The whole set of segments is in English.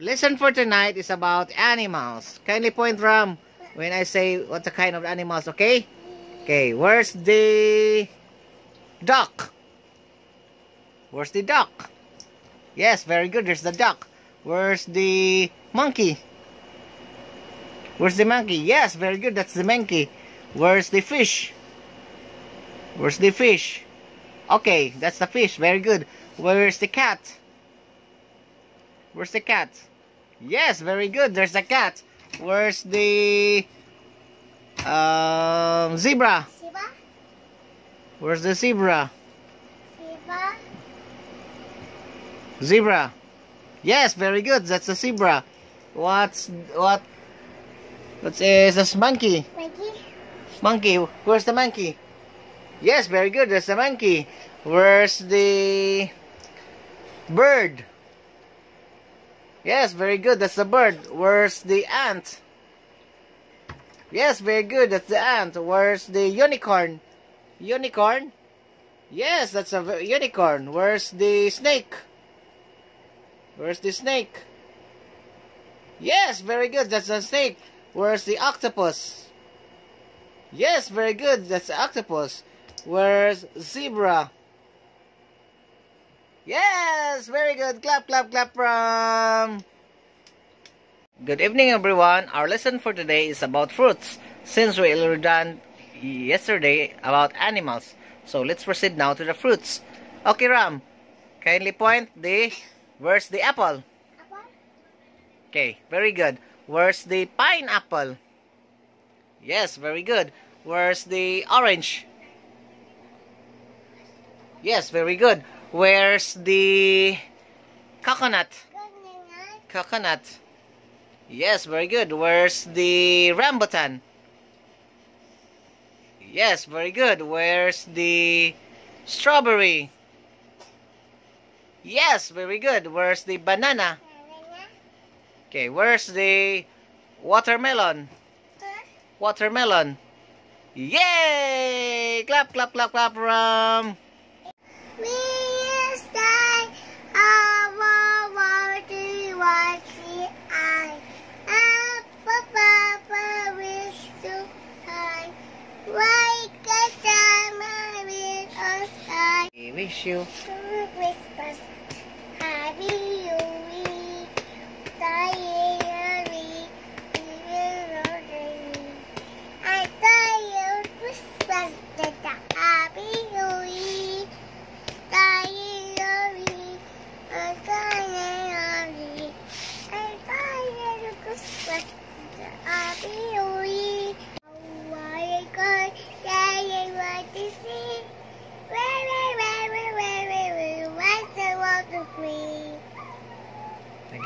Lesson for tonight is about animals. Kindly point, Ram, when I say what the kind of animals, okay? Okay, where's the duck? Where's the duck? Yes, very good. There's the duck. Where's the monkey? Where's the monkey? Yes, very good. That's the monkey. Where's the fish? Where's the fish? Okay, that's the fish. Very good. Where's the cat? Where's the cat? Yes, very good. There's the cat. Where's the zebra? Zebra? Where's the zebra? Zebra? Zebra. Yes, very good. That's the zebra. What is this monkey? Monkey? Monkey. Where's the monkey? Yes, very good. There's the monkey. Where's the bird? Yes, very good. That's the bird. Where's the ant? Yes, very good. That's the ant. Where's the unicorn? Unicorn? Yes, that's a unicorn. Where's the snake? Where's the snake? Yes, very good. That's the snake. Where's the octopus? Yes, very good. That's the octopus. Where's zebra? Yes, very good. Clap, clap, clap from. Good evening, everyone. Our lesson for today is about fruits, since we already done yesterday about animals. So let's proceed now to the fruits. Okay, Ram, kindly point where's the apple? Apple? Okay, very good. Where's the pineapple? Yes, very good. Where's the orange? Yes, very good. Where's the coconut? Coconut. Yes, very good. Where's the rambutan? Yes, very good. Where's the strawberry? Yes, very good. Where's the banana? Okay, where's the watermelon? Watermelon. Yay! Clap, clap, clap, clap, Ram. We wish you Christmas. Happy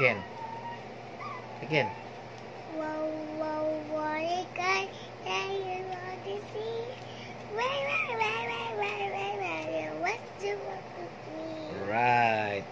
again. Again. Right.